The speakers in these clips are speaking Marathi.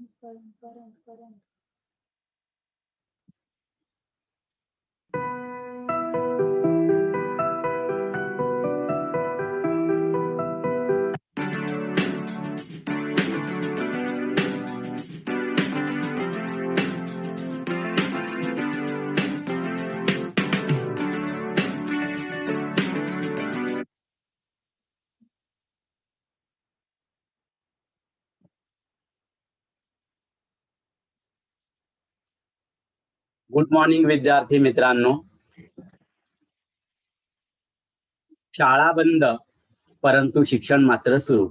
करंट. गुड मॉर्निंग विद्यार्थी मित्रांनो. शाळा बंद परंतु शिक्षण मात्र सुरू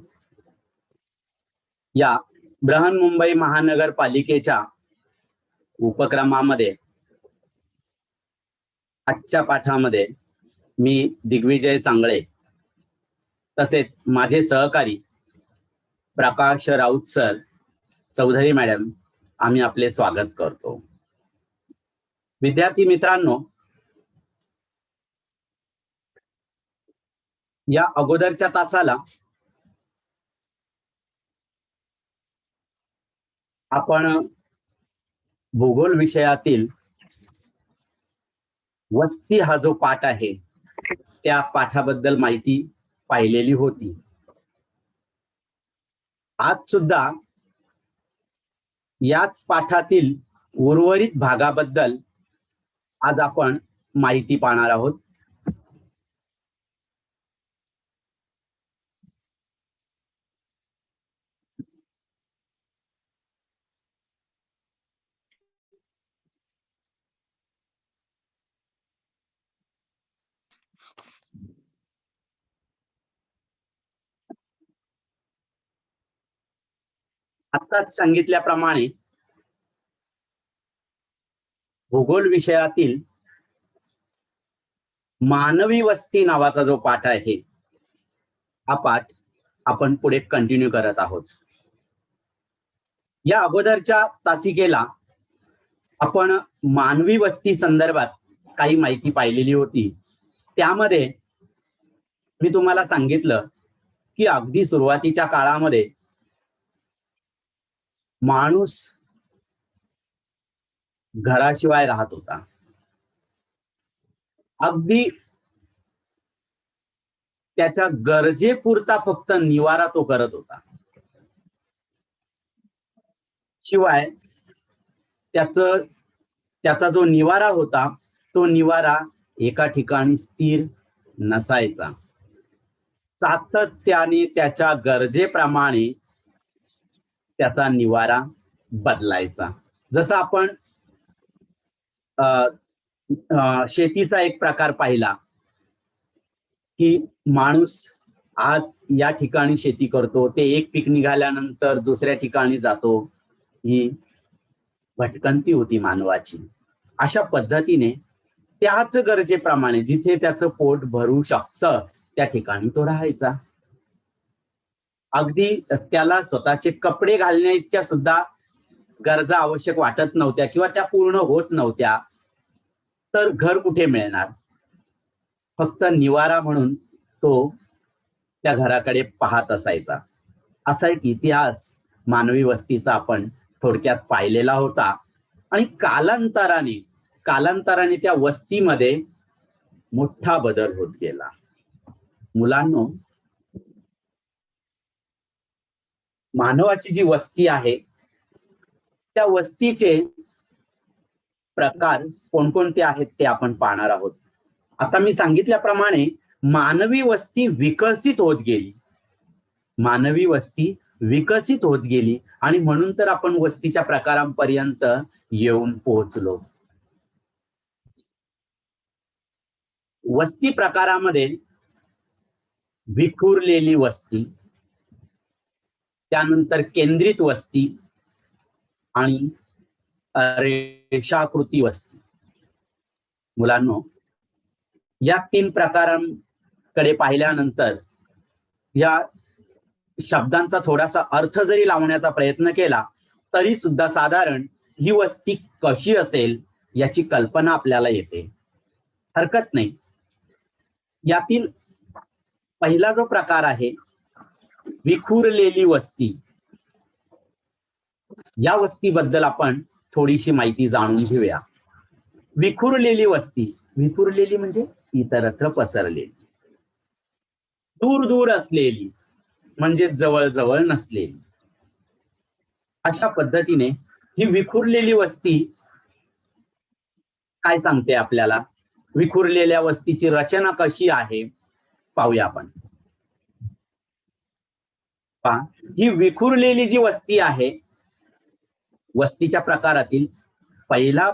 या बृहन्मुंबई महानगरपालिकेच्या उपक्रमामध्ये आजच्या पाठामध्ये मी दिग्विजय चांगळे तसेच माझे सहकारी प्रकाश राऊत सर, चौधरी मॅडम आम्ही आपले स्वागत करतो. विद्यार्थी मित्रांनो, या अगोदरच्या तासाला आपण भूगोल विषयातील वस्ती हा जो पाठ आहे त्या पाठाबद्दल माहिती पाहिलेली होती. आज सुद्धा याच पाठातील उर्वरित भागाबद्दल आज आपण माहिती पाहणार आहोत. आत्ताच सांगितल्याप्रमाणे भूगोल विषयातील मानवी वस्ती नावाचा जो पाठ आहे हा पाठ आपण पुढे कंटिन्यू करत आहोत. या अगोदरच्या तासिकेला आपण मानवी वस्ती संदर्भात काही माहिती पाहिलेली होती. त्यामध्ये मी तुम्हाला सांगितलं की अगदी सुरुवातीच्या काळामध्ये माणूस घराशिवाय राहत होता. अगदी त्याच्या गरजेपुरता फक्त निवारा तो करत होता. शिवाय त्याचा जो निवारा होता तो निवारा एका ठिकाणी स्थिर नसायचा. सातत्याने त्याच्या गरजेप्रमाणे त्याचा निवारा बदलायचा. जसं आपण शेतीचा एक प्रकार पाहिला की माणूस आज या ठिकाणी शेती करतो, ते एक पीक निघाल्यानंतर दुसऱ्या ठिकाणी जातो. ही भटकंती होती मानवाची. अशा पद्धतीने त्याच गरजेप्रमाणे जिथे त्याचं पोट भरू शकतं त्या ठिकाणी तो राहायचा. अगदी त्याला स्वतःचे कपडे घालण्या इतक्या सुद्धा गरजा आवश्यक वाटत नव्हत्या किंवा त्या पूर्ण होत नव्हत्या. तर घर कुठे मिळणार? फक्त निवारा म्हणून तो त्या घराकडे पाहत असायचा. असा एक इतिहास मानवी वस्तीचा आपण थोडक्यात पाहिलेला होता. आणि कालांतराने त्या वस्तीमध्ये मोठा बदल होत गेला. मुलांनो, मानवाची जी वस्ती आहे त्या वस्तीचे प्रकार कोणकोणते आहेत ते आपण पाहणार आहोत. आता मी सांगितल्याप्रमाणे मानवी वस्ती विकसित होत गेली. मानवी वस्ती विकसित होत गेली आणि म्हणून तर आपण वस्तीच्या प्रकारांपर्यंत येऊन पोहोचलो. वस्ती प्रकारामध्ये विखुरलेली वस्ती, त्यानंतर केंद्रित वस्ती आणि रेषाकृती वस्ती. मुलांनो, या तीन प्रकारांकडे पाहिल्यानंतर या शब्दांचा थोडासा अर्थ जरी लावण्याचा प्रयत्न केला तरी सुद्धा साधारण ही वस्ती कशी असेल याची कल्पना आपल्याला येते. हरकत नाही. यातील पहिला जो प्रकार आहे विखुरलेली वस्ती, या वस्तीबद्दल आपण थोडीशी माहिती जाणून घेऊया. विखुरलेली वस्ती, विखुरलेली म्हणजे इतरत्र पसरलेली, दूर दूर असलेली म्हणजे जवळ जवळ नसलेली. अशा पद्धतीने ही विखुरलेली वस्ती काय सांगते आपल्याला, विखुरलेल्या वस्तीची रचना कशी आहे पाहूया आपण. पहा, ही विखुरलेली जी वस्ती आहे, वस्तीच्या प्रकारातील पहिला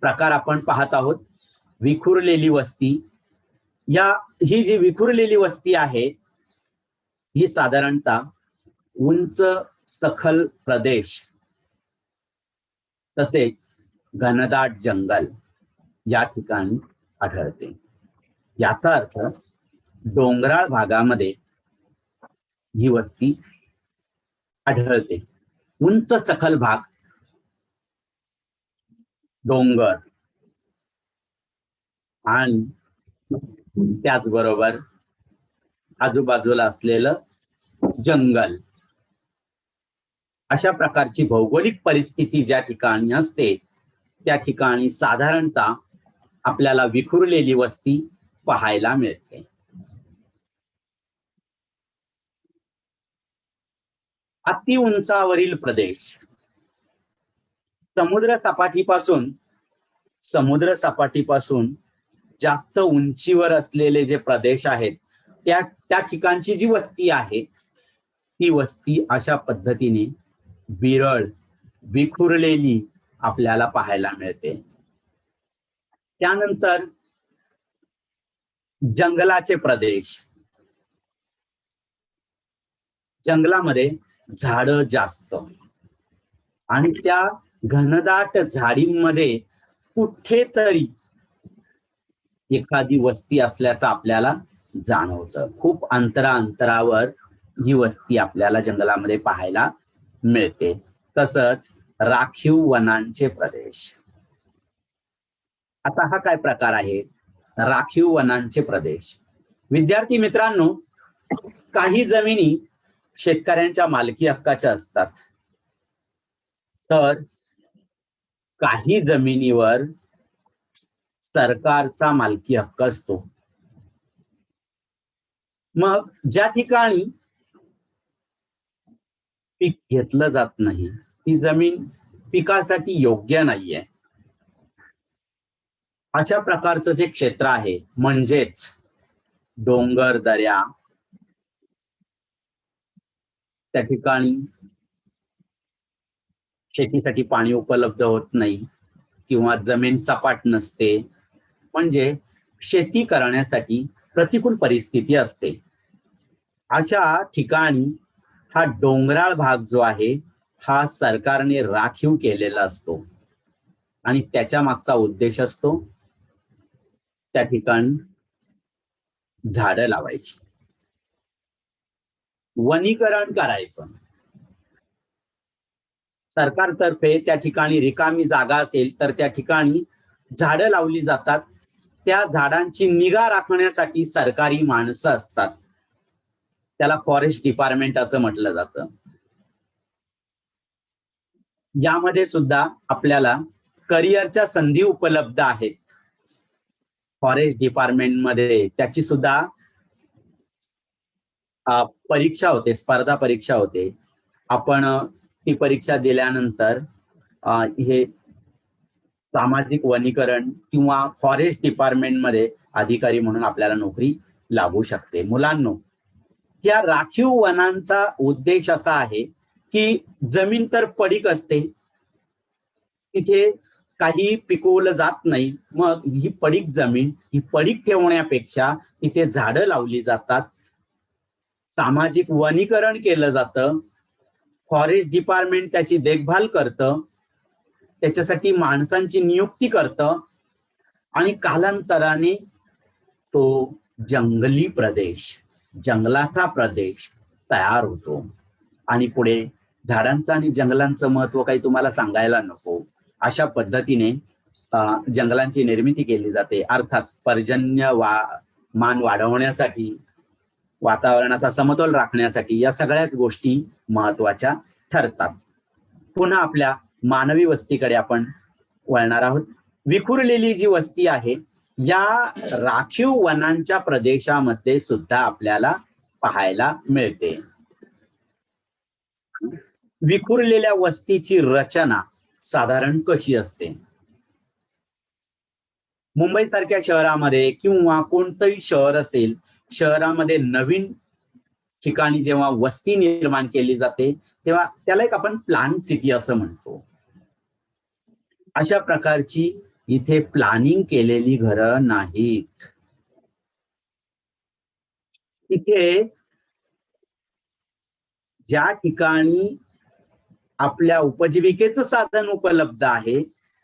प्रकार आपण पाहत आहोत, विखुरलेली वस्ती. ही जी विखुरलेली वस्ती आहे, ही साधारणतः उंच सखल प्रदेश तसेच घनदाट जंगल या ठिकाणी आढळते. याचा अर्थ डोंगराळ भागामध्ये ही वस्ती आढळते. उंच सखल भाग, डोंगर आणि त्याचबरोबर आजूबाजूला असलेलं जंगल, अशा प्रकारची भौगोलिक परिस्थिती ज्या ठिकाणी असते त्या ठिकाणी साधारणतः आपल्याला विखुरलेली वस्ती पाहायला मिळते. अति उंचावरील प्रदेश, समुद्र सपाटीपासून जास्त उंचीवर असलेले जे प्रदेश आहेत त्या ठिकाणची जी वस्ती आहे ती वस्ती अशा पद्धतीने विरळ, विखुरलेली आपल्याला पाहायला मिळते. त्यानंतर जंगलाचे प्रदेश, जंगलामध्ये झाडं जास्त आणि त्या घनदाट झाडींमध्ये कुठेतरी एखादी वस्ती असल्याचं आपल्याला जाणवतं. खूप अंतरावर ही वस्ती आपल्याला जंगलामध्ये पाहायला मिळते. तसंच राखीव वनांचे प्रदेश. आता हा काय प्रकार आहे, राखीव वनांचे प्रदेश? विद्यार्थी मित्रांनो, काही जमिनी शेतकऱ्यांच्या मालकी हक्काच्या असतात, तर काही जमिनीवर सरकारचा मालकी हक्क असतो. मग ज्या ठिकाणी पीक घेतलं जात नाही, ती जमीन पिकासाठी योग्य नाहीये, अशा प्रकारचं जे क्षेत्र आहे, म्हणजेच डोंगर दऱ्या, त्या ठिकाणी शेतीसाठी पाणी उपलब्ध होत नाही किंवा जमीन सपाट नसते, म्हणजे शेती करण्यासाठी प्रतिकूल परिस्थिती असते. अशा ठिकाणी हा डोंगराळ भाग जो आहे हा सरकारने राखीव केलेला असतो आणि त्याच्या मागचा उद्देश असतो त्या ठिकाणी झाडं लावायची, वनीकरण करायचं. सरकारतर्फे त्या ठिकाणी रिकामी जागा असेल तर त्या ठिकाणी झाडं लावली जातात. त्या झाडांची निगा राखण्यासाठी सरकारी माणसं असतात, त्याला फॉरेस्ट डिपार्टमेंट असं म्हटलं जातं. यामध्ये सुद्धा आपल्याला करिअरच्या संधी उपलब्ध आहेत. फॉरेस्ट डिपार्टमेंट मध्ये त्याची सुद्धा परीक्षा होते, स्पर्धा परीक्षा होते. आपण ती परीक्षा दिल्यानंतर हे सामाजिक वनीकरण किंवा फॉरेस्ट डिपार्टमेंट मध्ये अधिकारी म्हणून आपल्याला नोकरी लागू शकते. मुलांनो, त्या राखीव वनांचा उद्देश असा आहे की जमीन तर पडीक असते, तिथे काही पिकवलं जात नाही, मग ही पडीक जमीन ही पडीक ठेवण्यापेक्षा तिथे झाडं लावली जातात, सामाजिक वनीकरण केलं जातं, फॉरेस्ट डिपार्टमेंट त्याची देखभाल करतं, त्याच्यासाठी माणसांची नियुक्ती करतं आणि कालांतराने तो जंगली प्रदेश, जंगलाचा प्रदेश तयार होतो. आणि पुढे झाडांचं आणि जंगलांचं महत्व काही तुम्हाला सांगायला नको. अशा पद्धतीने जंगलांची निर्मिती केली जाते. अर्थात पर्जन्यमान वाढवण्यासाठी, वातावरणाचा समतोल राखण्यासाठी या सगळ्याच गोष्टी महत्वाच्या ठरतात. पुन्हा आपल्या मानवी वस्तीकडे आपण वळणार आहोत. विखुरलेली जी वस्ती आहे या राखीव वनांच्या प्रदेशामध्ये सुद्धा आपल्याला पाहायला मिळते. विखुरलेल्या वस्तीची रचना साधारण कशी असते? मुंबई सारख्या शहरामध्ये किंवा कोणतंही शहर असेल, शहरामध्ये नवीन ठिकाणी जेव्हा वस्ती निर्माण केली जाते तेव्हा त्याला एक आपण प्लॅन सिटी असं म्हणतो. अशा प्रकारची इथे प्लॅनिंग केलेली घरं नाहीत. इथे ज्या ठिकाणी आपल्या उपजीविकेचं साधन उपलब्ध आहे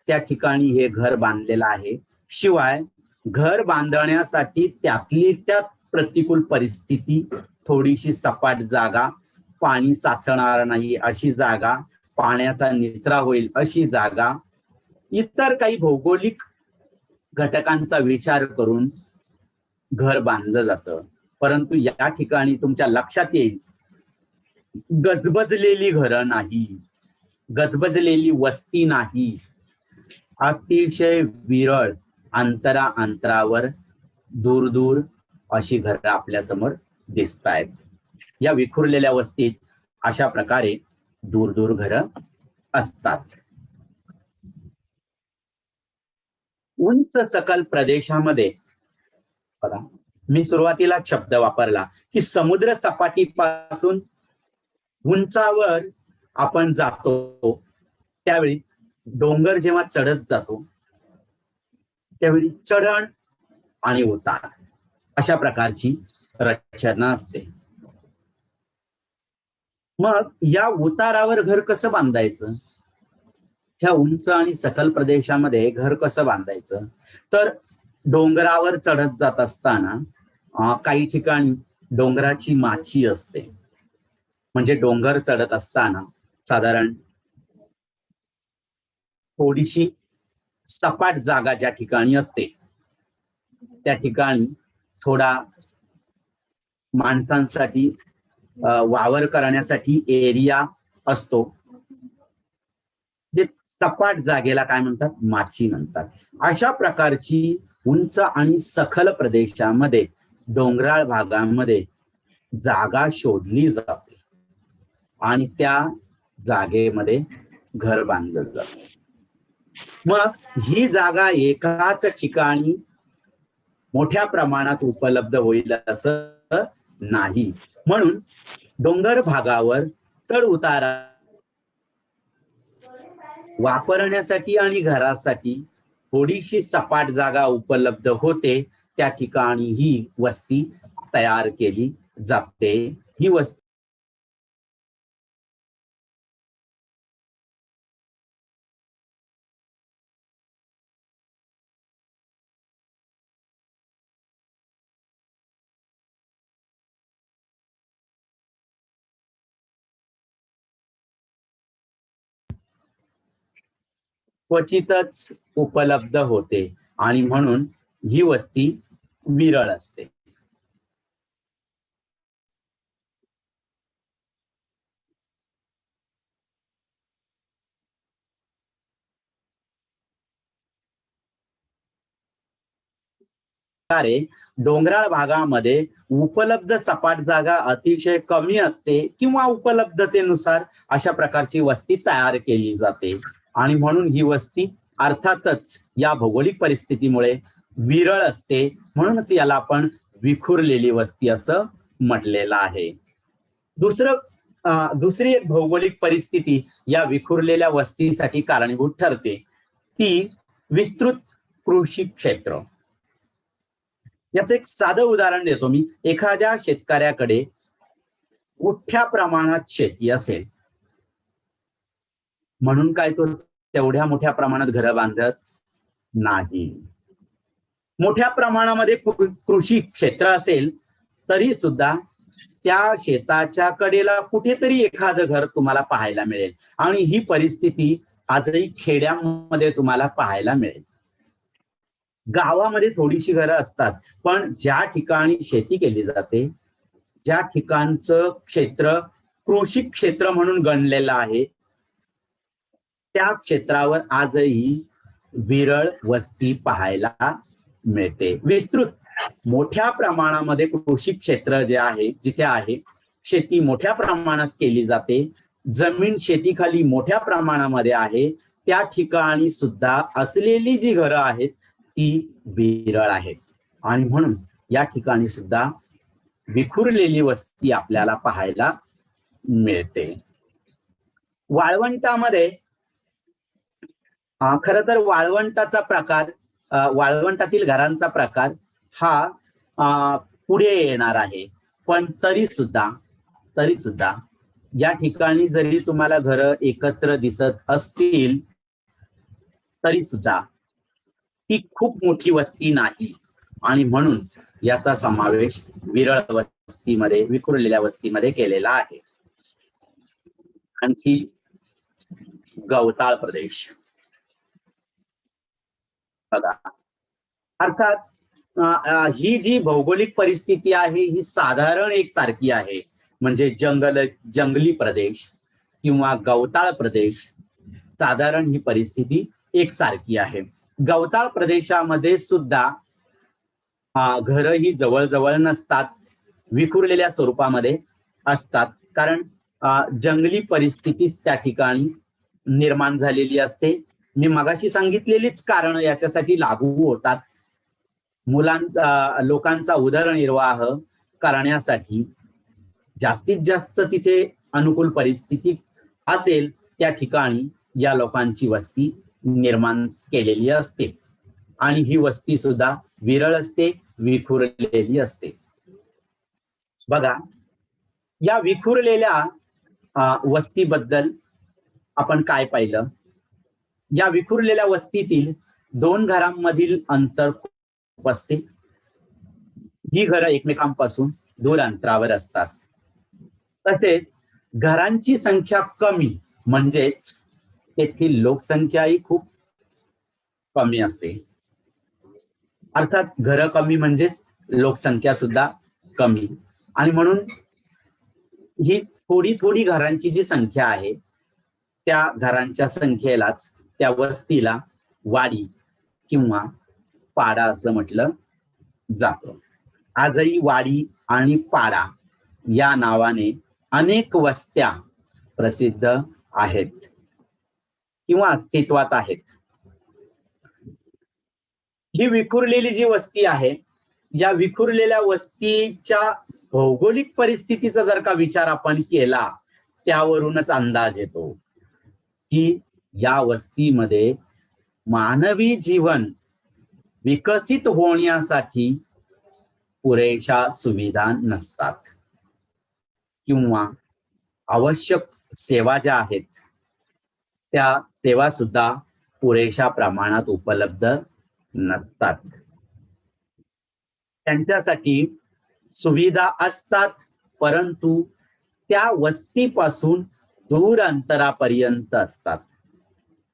त्या ठिकाणी हे घर बांधलेलं आहे. शिवाय घर बांधण्यासाठी त्यातली त्यात प्रतिकूल परिस्थिती, थोडीशी सपाट जागा, पाणी साचणार नाही अशी जागा, पाण्याचा निचरा होईल अशी जागा, इतर काही भौगोलिक घटकांचा विचार करून घर बांधलं जातं. परंतु या ठिकाणी तुमच्या लक्षात येईल गजबजलेली घरं नाही, गजबजलेली वस्ती नाही, अतिशय विरळ अंतरावर दूर दूर अशी घरं आपल्या समोर दिसत आहेत. या विखुरलेल्या वस्तीत अशा प्रकारे दूर दूर घरं असतात. उंच सकल प्रदेशामध्ये बघा, मी सुरुवातीला शब्द वापरला की समुद्र सपाटीपासून उंचावर आपण जातो त्यावेळी डोंगर जेव्हा चढत जातो त्यावेळी चढण आणि उतार अशा प्रकारची रचना असते. मग या उतारावर घर कसं बांधायचं? ह्या उंच आणि सकल प्रदेशामध्ये घर कसं बांधायचं? तर डोंगरावर चढत जात असताना काही ठिकाणी डोंगराची माची असते. म्हणजे डोंगर चढत असताना साधारण थोडीशी सपाट जागा ज्या ठिकाणी असते त्या ठिकाणी थोडा माणसांसाठी वावर करण्यासाठी एरिया असतो. जे सपाट जागेला काय म्हणतात? माची म्हणतात. अशा प्रकारची उंच आणि सखल प्रदेशामध्ये डोंगराळ भागांमध्ये जागा शोधली जाते आणि त्या जागेमध्ये घर बांधलं जातं. मग ही जागा एकाच ठिकाणी मोठ्या प्रमाणात उपलब्ध होईल असं नाही. म्हणून डोंगर भागावर चढ उतारा वापरण्यासाठी आणि घरासाठी थोडीशी सपाट जागा उपलब्ध होते त्या ठिकाणी ही वस्ती तयार केली जाते. ही वस्ती क्वचितच उपलब्ध होते आणि म्हणून ही वस्ती विरळ असते. डोंगराळ भागामध्ये उपलब्ध सपाट जागा अतिशय कमी असते किंवा उपलब्धतेनुसार अशा प्रकारची वस्ती तयार केली जाते आणि म्हणून ही वस्ती अर्थातच या भौगोलिक परिस्थितीमुळे विरळ असते. म्हणूनच याला आपण विखुरलेली वस्ती असं म्हटलेलं आहे. दुसरी एक भौगोलिक परिस्थिती या विखुरलेल्या वस्तीसाठी कारणीभूत ठरते ती विस्तृत कृषी क्षेत्र. याचं एक साधं उदाहरण देतो मी. एखाद्या शेतकऱ्याकडे मोठ्या प्रमाणात शेती असेल म्हणून काय तो तेवढ्या मोठ्या प्रमाणात घरं बांधत नाही. मोठ्या प्रमाणामध्ये कृषी क्षेत्र असेल तरी सुद्धा त्या शेताच्या कडेला कुठेतरी एखादं घर तुम्हाला पाहायला मिळेल आणि ही परिस्थिती आजही खेड्यामध्ये तुम्हाला पाहायला मिळेल. गावामध्ये थोडीशी घरं असतात पण ज्या ठिकाणी शेती केली जाते ज्या ठिकाणचं क्षेत्र कृषी क्षेत्र म्हणून गणलेलं आहे त्या क्षेत्रावर आजही विरळ वस्ती पाहायला मिळते. विस्तृत मोठ्या प्रमाणामध्ये कृषी क्षेत्र जे आहे, जिथे आहे शेती मोठ्या प्रमाणात केली जाते, जमीन शेतीखाली मोठ्या प्रमाणामध्ये आहे, त्या ठिकाणी सुद्धा असलेली जी घरं आहेत ती विरळ आहेत. आणि म्हणून या ठिकाणी सुद्धा विखुरलेली वस्ती आपल्याला पाहायला मिळते. वाळवंटामध्ये खर तर वाळवंटाचा प्रकार, वाळवंटातील घरांचा प्रकार हा पुढे येणार आहे. पण तरी सुद्धा या ठिकाणी जरी तुम्हाला घरं एकत्र दिसत असतील तरी सुद्धा ती खूप मोठी वस्ती नाही. आणि म्हणून याचा समावेश विरळ वस्तीमध्ये, विखुरलेल्या वस्तीमध्ये केलेला आहे. आणखी गवताळ प्रदेश बघा. अर्थात ही जी भौगोलिक परिस्थिती आहे ही साधारण एकसारखी आहे. म्हणजे जंगली प्रदेश किंवा गवताळ प्रदेश, साधारण ही परिस्थिती एकसारखी आहे. गवताळ प्रदेशामध्ये सुद्धा घरं ही जवळजवळ नसतात, विखुरलेल्या स्वरूपामध्ये असतात. कारण जंगली परिस्थितीच त्या ठिकाणी निर्माण झालेली असते. मी मगाशी सांगितलेलीच कारण याच्यासाठी लागू होतात. लोकांचा उदरनिर्वाह करण्यासाठी जास्तीत जास्त तिथे अनुकूल परिस्थिती असेल त्या ठिकाणी या लोकांची वस्ती निर्माण केलेली असते. आणि ही वस्ती सुद्धा विरळ असते, विखुरलेली असते. बघा, या विखुरलेल्या वस्तीबद्दल आपण काय पाहिलं. या विखुरलेल्या वस्तीतील 2 घरांमधील अंतर खूप असते. ही घरं एकमेकांपासून दूर अंतरावर असतात. तसेच घरांची संख्या कमी, म्हणजेच तेथील लोकसंख्याही खूप कमी असते. अर्थात घरं कमी म्हणजेच लोकसंख्या सुद्धा कमी. आणि म्हणून ही थोडी घरांची जी संख्या आहे त्या घरांच्या संख्येलाच, त्या वस्तीला वाडी किंवा पाडा असं म्हटलं जातं. आजही वाडी आणि पाडा या नावाने अनेक वस्त्या प्रसिद्ध आहेत किंवा अस्तित्वात आहेत. ही विखुरलेली जी वस्ती आहे, या विखुरलेल्या वस्तीच्या भौगोलिक परिस्थितीचा जर का विचार आपण केला, त्यावरूनच अंदाज येतो की या वस्तीमध्ये मानवी जीवन विकसित होण्यासाठी पुरेशा सुविधा नसतात किंवा आवश्यक सेवा ज्या आहेत त्या सेवा सुद्धा पुरेशा प्रमाणात उपलब्ध नसतात. त्यांच्यासाठी सुविधा असतात, परंतु त्या वस्तीपासून दूर अंतरापर्यंत असतात.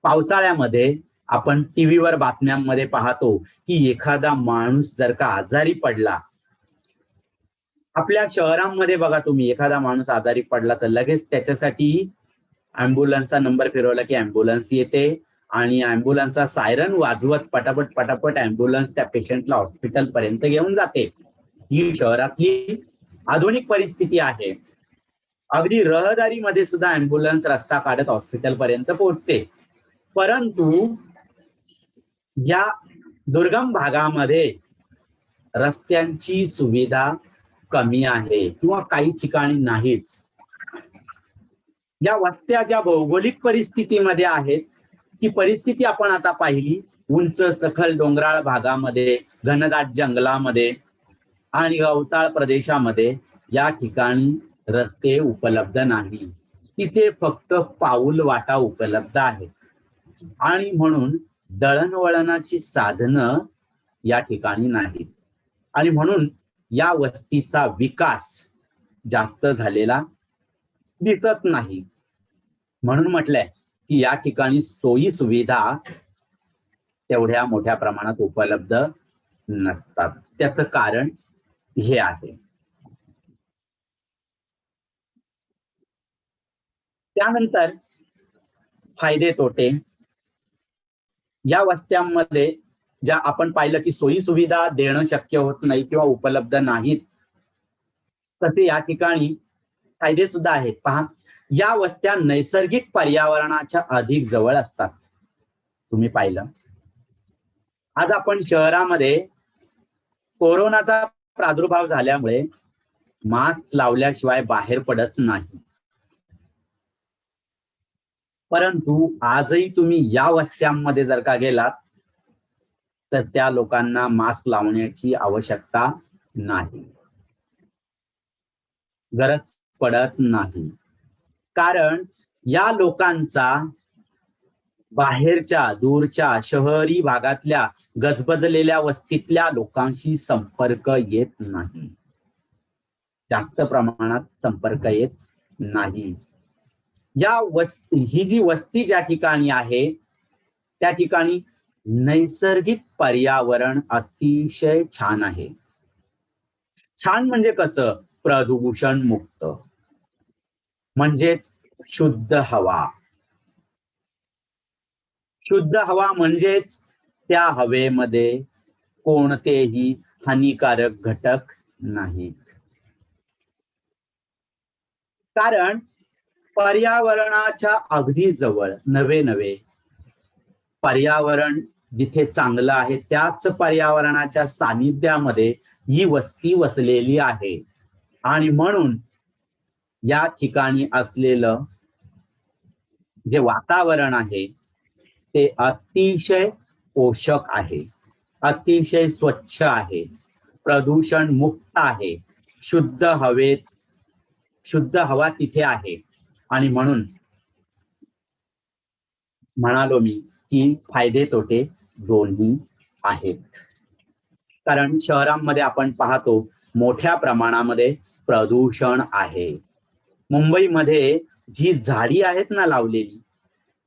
पावसाळ्यामध्ये आपण टीव्हीवर बातम्यांमध्ये पाहतो की एखादा माणूस जर का आजारी पडला, आपल्या शहरांमध्ये बघा तुम्ही, एखादा माणूस आजारी पडला तर लगेच त्याच्यासाठी अँब्युलन्सचा नंबर फिरवला की अँब्युलन्स येते आणि अँब्युलन्सचा सायरन वाजवत पटापट अँब्युलन्स त्या पेशंटला हॉस्पिटल पर्यंत घेऊन जाते. ही शहरातली आधुनिक परिस्थिती आहे. अगदी रहदारीमध्ये सुद्धा अँब्युलन्स रस्ता काढत हॉस्पिटल पर्यंत पोहोचते. परंतु या दुर्गम भागामध्ये रस्त्यांची सुविधा कमी आहे किंवा काही ठिकाणी नाहीच. या वस्त्या ज्या भौगोलिक परिस्थितीमध्ये आहेत, ती परिस्थिती आपण आता पाहिली. उंच सखल डोंगराळ भागामध्ये, घनदाट जंगलामध्ये आणि गवताळ प्रदेशामध्ये या ठिकाणी रस्ते उपलब्ध नाही. तिथे फक्त पाऊल वाटा उपलब्ध आहेत. आणि म्हणून दळणवळणाची साधनं या ठिकाणी नाहीत. आणि म्हणून या वस्तीचा विकास जास्त झालेला दिसत नाही. म्हणून म्हटलंय की या ठिकाणी सोयी सुविधा तेवढ्या मोठ्या प्रमाणात उपलब्ध नसतात. त्याचं कारण हे आहे. त्यानंतर फायदे तोटे या वस्त्यांमध्ये ज्या आपण पाहिलं की सोयी सुविधा देणं शक्य होत नाही किंवा उपलब्ध नाहीत, तसे या ठिकाणी फायदे सुद्धा आहेत. पहा, या वस्त्या नैसर्गिक पर्यावरणाच्या अधिक जवळ असतात. तुम्ही पाहिलं, आज आपण शहरामध्ये कोरोनाचा प्रादुर्भाव झाल्यामुळे मास्क लावल्याशिवाय बाहेर पडत नाही. परंतु आजही तुम्ही या वस्त्यांमध्ये जर का गेलात तर त्या लोकांना मास्क लावण्याची आवश्यकता नाही, गरज पडत नाही. कारण या लोकांचा बाहेरच्या दूरच्या शहरी भागातल्या गजबजलेल्या वस्तीतल्या लोकांशी संपर्क येत नाही, जास्त प्रमाणात संपर्क येत नाही. ही जी वस्ती ज्या ठिकाणी आहे त्या ठिकाणी नैसर्गिक पर्यावरण अतिशय छान आहे. छान म्हणजे कसं? प्रदूषण मुक्त, म्हणजेच शुद्ध हवा. शुद्ध हवा म्हणजेच त्या हवेमध्ये कोणतेही हानिकारक घटक नाहीत. कारण पर्यावरणाच्या अगदी जवळ नवे पर्यावरण जिथे चांगलं आहे त्याच पर्यावरणाच्या सानिध्यामध्ये ही वस्ती वसलेली आहे. आणि म्हणून या ठिकाणी असलेलं जे वातावरण आहे ते अतिशय पोषक आहे, अतिशय स्वच्छ आहे, प्रदूषण मुक्त आहे, शुद्ध हवा तिथे आहे. आणि म्हणून म्हणालो मी की फायदे तोटे दोन्ही आहेत. कारण शहरांमध्ये आपण पाहतो मोठ्या प्रमाणामध्ये प्रदूषण आहे. मुंबईमध्ये जी झाडी आहेत ना लावलेली,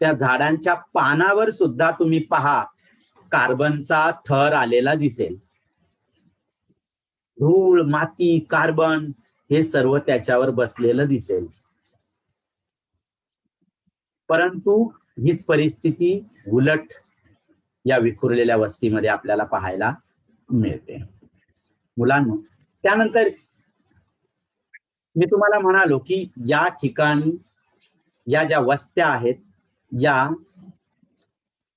त्या झाडांच्या पानावर सुद्धा तुम्ही पहा कार्बनचा थर आलेला दिसेल. धूळ, माती, कार्बन हे सर्व त्याच्यावर बसलेलं दिसेल. परंतु हीच परिस्थिती उलट या विखुरलेल्या वस्तीमध्ये आपल्याला पाहायला मिळते. मुलांनो, त्यानंतर मी तुम्हाला म्हणालो की या ठिकाणी या ज्या वस्त्या आहेत या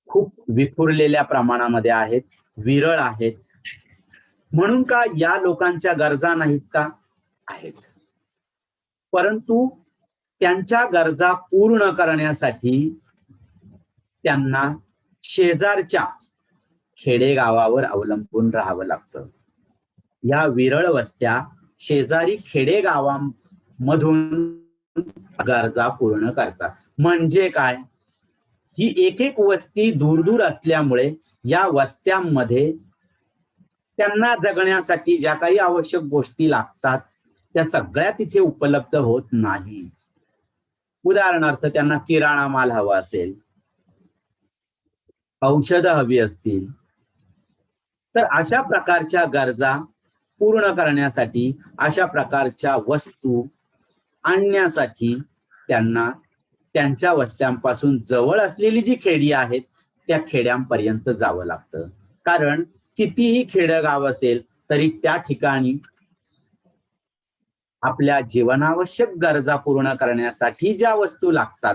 खूप विखुरलेल्या प्रमाणामध्ये आहेत, विरळ आहेत. म्हणून का या लोकांच्या गरजा नाहीत का? आहेत. परंतु त्यांच्या गरजा पूर्ण करण्यासाठी त्यांना शेजारच्या खेडेगावावर अवलंबून राहावं लागतं. या विरळ वस्त्या शेजारी खेडेगावांमधून गरजा पूर्ण करतात. म्हणजे काय? ही एक वस्ती दूर असल्यामुळे या वस्त्यांमध्ये त्यांना जगण्यासाठी ज्या काही आवश्यक गोष्टी लागतात त्या सगळ्या तिथे उपलब्ध होत नाही. उदाहरणार्थ, त्यांना किराणा माल हवा असेल, औषधं हवी असतील, तर अशा प्रकारच्या गरजा पूर्ण करण्यासाठी अशा प्रकारच्या वस्तू आणण्यासाठी त्यांना त्यांच्या वस्त्यांपासून जवळ असलेली जी खेडी आहेत त्या खेड्यांपर्यंत जावं लागतं. कारण कितीही खेडेगाव असेल तरी त्या ठिकाणी आपल्या जीवनावश्यक गरजा पूर्ण करण्यासाठी ज्या वस्तू लागतात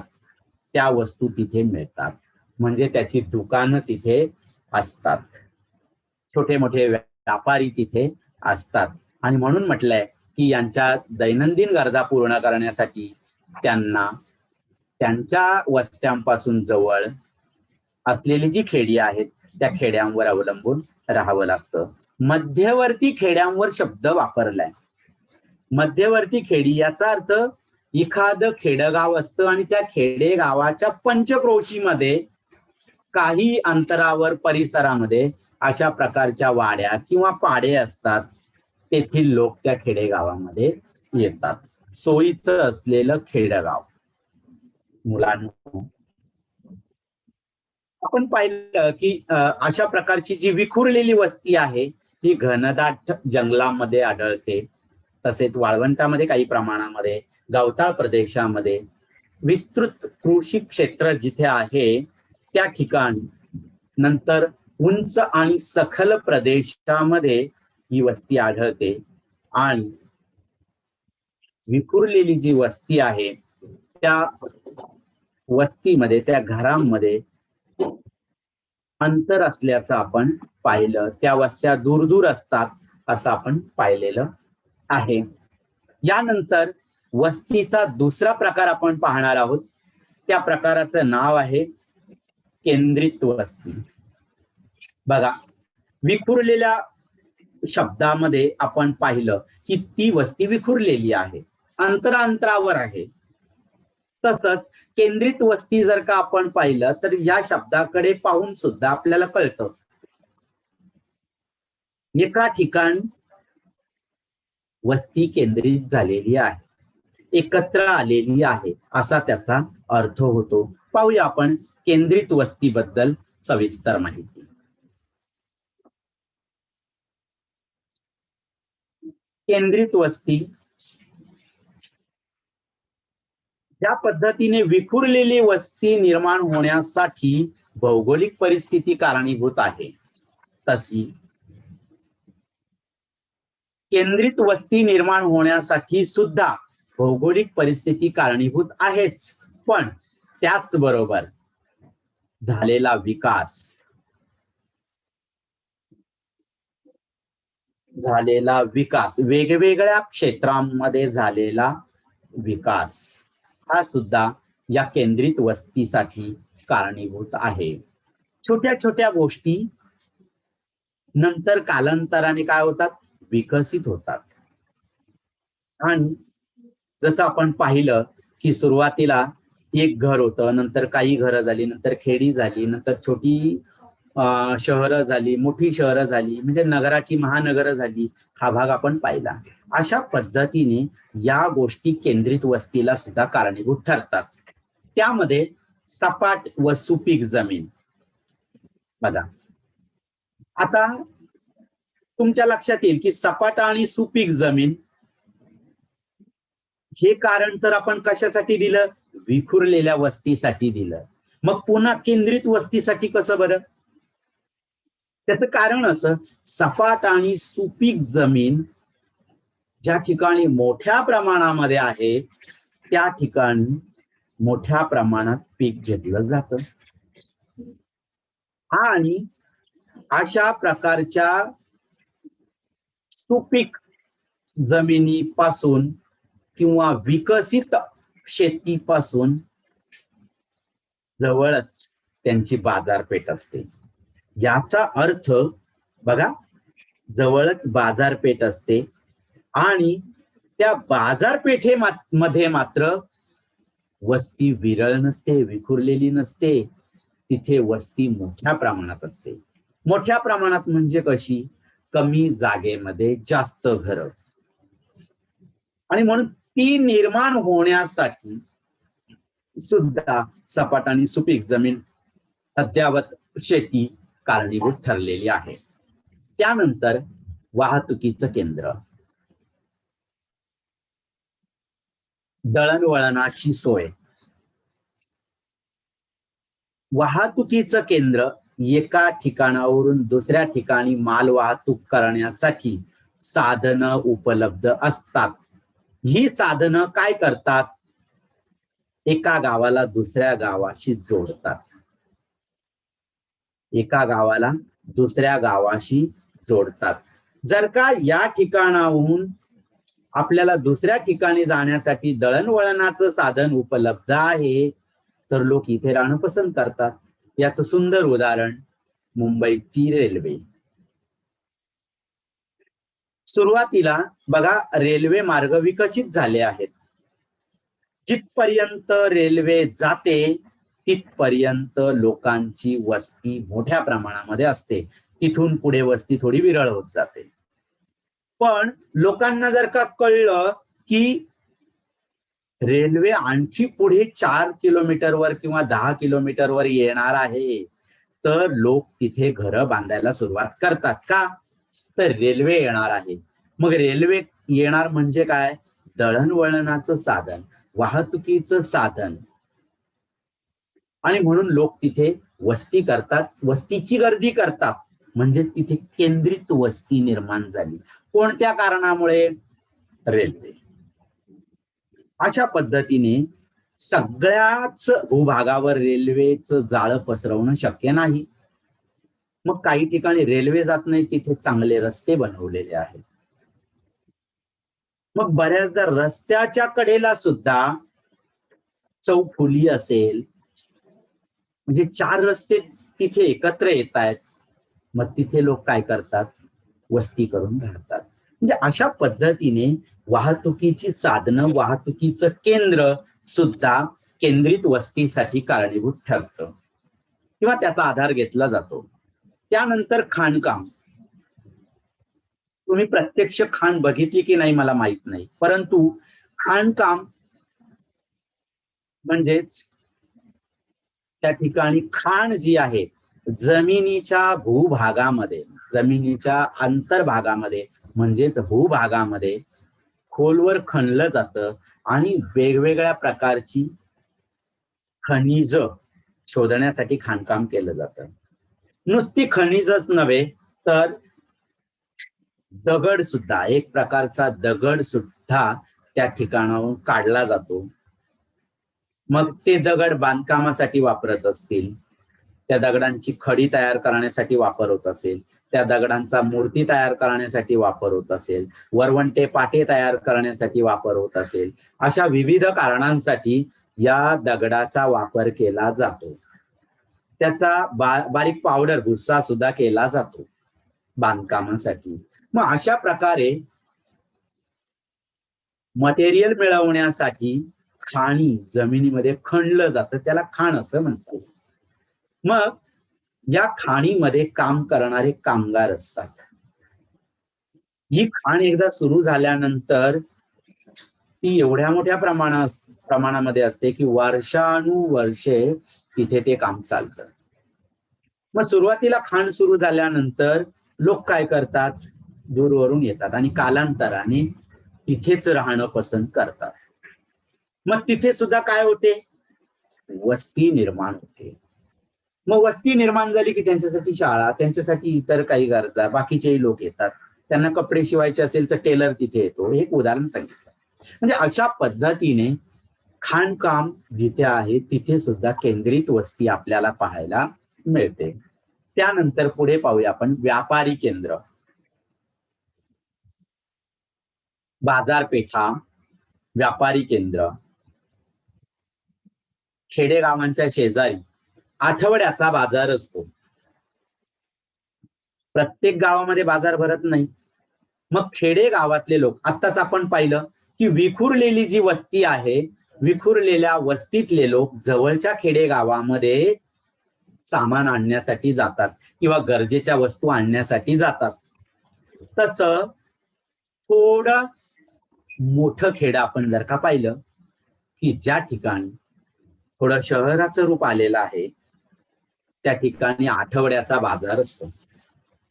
त्या वस्तू तिथे मिळतात. म्हणजे त्याची दुकानं तिथे असतात, छोटे मोठे व्यापारी तिथे असतात. आणि म्हणून म्हटलंय की यांच्या दैनंदिन गरजा पूर्ण करण्यासाठी त्यांना त्यांच्या वस्त्यांपासून जवळ असलेली जी खेडी आहेत त्या खेड्यांवर अवलंबून राहावं लागतं. मध्यवर्ती खेड्यांवर शब्द वापरलाय. मध्यवर्ती खेडी याचा अर्थ एखादं खेडेगाव असतं आणि त्या खेडेगावाच्या पंचक्रोशीमध्ये काही अंतरावर परिसरामध्ये अशा प्रकारच्या वाड्या किंवा पाडे असतात. तेथील लोक त्या खेडेगावामध्ये येतात. सोयीचं असलेलं खेडेगाव. मुलांना आपण पाहिलं की अशा प्रकारची जी विखुरलेली वस्ती आहे ही घनदाट जंगलामध्ये आढळते. तसेच वाळवंटामध्ये काही प्रमाणामध्ये, गवताळ प्रदेशामध्ये विस्तृत कृषी क्षेत्र जिथे आहे त्या ठिकाणी नंतर उंच आणि सखल प्रदेशामध्ये ही वस्ती आढळते आणि विखुरलेली जी वस्ती आहे त्या वस्तीमध्ये त्या घरांमध्ये अंतर असल्याचं आपण पाहिलं. त्या वस्त्या दूर दूर असतात असं आपण पाहिलेलं आहे. यानंतर वस्तीचा दुसरा प्रकार आपण पाहणार आहोत. त्या प्रकाराचं नाव आहे केंद्रित वस्ती. बघा, विखुरलेल्या शब्दामध्ये आपण पाहिलं की ती वस्ती विखुरलेली आहे, अंतरांतरावर आहे. तसंच केंद्रित वस्ती जर का आपण पाहिलं तर या शब्दाकडे पाहून सुद्धा आपल्याला कळतं एका ठिकाणी वस्ती केंद्रित झालेली आहे, एकत्र आलेली आहे असा त्याचा अर्थ होतो. पाहूया आपण केंद्रित वस्तीबद्दल सविस्तर माहिती. केंद्रित वस्ती ज्या पद्धतीने विखुरलेली वस्ती निर्माण होण्यासाठी भौगोलिक परिस्थिती कारणीभूत आहे, तशी केंद्रित वस्ती निर्माण होण्यासाठी सुद्धा भौगोलिक परिस्थिती कारणीभूत आहेच. पण त्याचबरोबर झालेला विकास वेगवेगळ्या क्षेत्रांमध्ये झालेला विकास हा सुद्धा या केंद्रित वस्तीसाठी कारणीभूत आहे. छोट्या छोट्या गोष्टी नंतर कालांतराने काय होतात, विकसित होतात. आणि जसं आपण पाहिलं की सुरुवातीला एक घर होतं, नंतर काही घरं झाली, नंतर खेडी झाली, नंतर छोटी शहरं झाली, मोठी शहरं झाली, म्हणजे नगराची महानगरं झाली. हा भाग आपण पाहिला. अशा पद्धतीने या गोष्टी केंद्रित वस्तीला सुद्धा कारणीभूत ठरतात. त्यामध्ये सपाट व सुपीक जमीन. बघा, आता तुमच्या लक्षात येईल की सपाट आणि सुपीक जमीन हे कारण तर आपण कशासाठी दिलं, विखुरलेल्या वस्तीसाठी दिलं. मग पुन्हा केंद्रित वस्तीसाठी कसं बरं? त्याचं कारण असं, सपाट आणि सुपीक जमीन ज्या ठिकाणी मोठ्या प्रमाणामध्ये आहे त्या ठिकाणी मोठ्या प्रमाणात पीक घेतलं जातं. आणि अशा प्रकारच्या सुपीक जमिनीपासून किंवा विकसित शेतीपासून जवळच त्यांची बाजारपेठ असते. याचा अर्थ बघा, जवळच बाजारपेठ असते आणि त्या बाजारपेठेमध्ये मात्र वस्ती विरळ नसते, विखुरलेली नसते. तिथे वस्ती मोठ्या प्रमाणात असते. मोठ्या प्रमाणात म्हणजे कशी, कमी जागेमध्ये जास्त घरं. आणि म्हणून ती निर्माण होण्यासाठी सुद्धा सपाट आणि सुपीक जमीन अद्यावत शेती कारणीभूत ठरलेली आहे. त्यानंतर वाहतुकीचं केंद्र, दळणवळणाची सोय. वाहतुकीचं केंद्र एका ठिकाणावरून दुसऱ्या ठिकाणी माल वाहतूक करण्यासाठी साधनं उपलब्ध असतात. ही साधनं काय करतात, एका गावाला दुसऱ्या गावाशी जोडतात. एका गावाला दुसऱ्या गावाशी जोडतात. जर का या ठिकाणाहून आपल्याला दुसऱ्या ठिकाणी जाण्यासाठी दळणवळणाचं साधन उपलब्ध आहे तर लोक इथे राहणं पसंत करतात. याचं सुंदर उदाहरण मुंबईची रेल्वे. सुरुवातीला बघा, रेल्वे मार्ग विकसित झाले आहेत. जिथपर्यंत रेल्वे जाते तिथपर्यंत लोकांची वस्ती मोठ्या प्रमाणामध्ये असते. तिथून पुढे वस्ती थोडी विरळ होत जाते. पण लोकांना जर का कळलं की रेल्वे आणखी पुढे 4 किलोमीटरवर किंवा 10 किलोमीटरवर येणार आहे तर लोक तिथे घरं बांधायला सुरुवात करतात. का तर रेल्वे येणार आहे. मग रेल्वे येणार म्हणजे काय, दळणवळणाचं साधन, वाहतुकीचं साधन आणि म्हणून लोक तिथे वस्ती करतात, वस्तीची गर्दी करतात. म्हणजे तिथे केंद्रित वस्ती निर्माण झाली. कोणत्या कारणामुळे? रेल्वे. अशा पद्धतीने सगळ्याच भूभागावर रेल्वेचं जाळं पसरवणं शक्य नाही. मग काही ठिकाणी रेल्वे जात नाही, तिथे चांगले रस्ते बनवलेले आहेत. मग बऱ्याचदा रस्त्याच्या कडेला सुद्धा चौफुली असेल, म्हणजे 4 रस्ते तिथे एकत्र येत आहेत. मग तिथे लोक काय करतात? वस्ती करून राहतात. म्हणजे अशा पद्धतीने वाहतुकीची साधनं, वाहतुकीचं केंद्र सुद्धा केंद्रित वस्तीसाठी कारणीभूत ठरतं किंवा त्याचा आधार घेतला जातो. त्यानंतर खाणकाम. तुम्ही प्रत्यक्ष खाण बघितली की नाही मला माहित नाही, परंतु खाणकाम म्हणजेच त्या ठिकाणी खाण जी आहे, जमिनीच्या भूभागामध्ये, जमिनीच्या अंतर्भागामध्ये म्हणजेच भूभागामध्ये खोलवर खणलं जातं आणि वेगवेगळ्या प्रकारची खनिज शोधण्यासाठी खाणकाम केलं जातं. नुसती खनिजच नव्हे तर दगड सुद्धा, एक प्रकारचा दगड सुद्धा त्या ठिकाणाहून काढला जातो. मग ते दगड बांधकामासाठी वापरत असतील, त्या दगडांची खडी तयार करण्यासाठी वापर होत असेल, त्या दगडांचा मूर्ती तयार करण्यासाठी वापर होत असेल, वरवंटे पाटे तयार करण्यासाठी वापर होत असेल, अशा विविध कारणांसाठी या दगडाचा वापर केला जातो. त्याचा बारीक पावडर भुस्सा सुद्धा केला जातो बांधकामासाठी. मग अशा प्रकारे मटेरियल मिळवण्यासाठी खाणी जमिनीमध्ये खणलं जातं, त्याला खाण असं म्हणतात. मग या खाणीमध्ये काम करणारे कामगार असतात. ही खाण एकदा सुरू झाल्यानंतर ती एवढ्या मोठ्या प्रमाणामध्ये असते की वर्षानुवर्षे तिथे ते काम चालतं. मग सुरुवातीला खाण सुरू झाल्यानंतर लोक काय करतात? दूरवरून येतात आणि कालांतराने तिथेच राहणं पसंत करतात. मग तिथे सुद्धा काय होते? वस्ती निर्माण होते. मग वस्ती निर्माण झाली की त्यांच्यासाठी शाळा, त्यांच्यासाठी इतर काही गरजा, बाकीचेही लोक येतात. त्यांना कपडे शिवायचे असेल तर टेलर तिथे येतो. एक उदाहरण सांगितलं. म्हणजे अशा पद्धतीने खाणकाम जिथे आहे तिथे सुद्धा केंद्रित वस्ती आपल्याला पाहायला मिळते. त्यानंतर पुढे पाहूया आपण व्यापारी केंद्र. बाजारपेठा, व्यापारी केंद्र. खेडेगावांच्या शेजारी आठवड्याचा बाजार असतो. प्रत्येक गावामध्ये बाजार भरत नाही. मग खेडे गावातले लोक, आत्ताच आपण पाहिलं की विखुरलेली जी वस्ती आहे, विखुरलेल्या वस्तीतले लोक जवळच्या खेडे गावामध्ये सामान आणण्यासाठी जातात किंवा गरजेच्या वस्तू आणण्यासाठी जातात. तसं थोडं मोठं खेडं आपण जर का पाहिलं की ज्या ठिकाणी थोडं शहराचं रूप आलेलं आहे, त्या ठिकाणी आठवड्याचा बाजार असतो.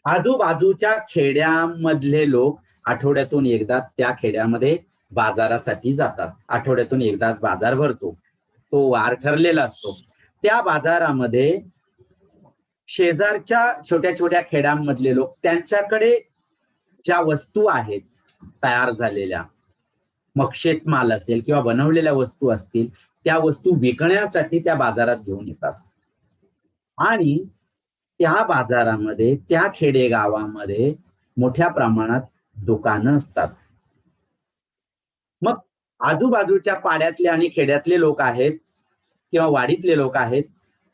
आजूबाजूच्या खेड्यामधले लोक आठवड्यातून एकदा त्या खेड्यामध्ये बाजारासाठी जातात. आठवड्यातून एकदाच बाजार भरतो, तो वार ठरलेला असतो. त्या बाजारामध्ये शेजारच्या छोट्या छोट्या खेड्यांमधले लोक त्यांच्याकडे ज्या वस्तू आहेत तयार झालेल्या, मग शेतमाल असेल किंवा बनवलेल्या वस्तू असतील, त्या वस्तू विकण्यासाठी त्या बाजारात घेऊन येतात. आणि त्या बाजारामध्ये, त्या खेडेगावामध्ये मोठ्या प्रमाणात दुकानं असतात. मग आजूबाजूच्या पाड्यातले आणि खेड्यातले लोक आहेत किंवा वाडीतले लोक आहेत,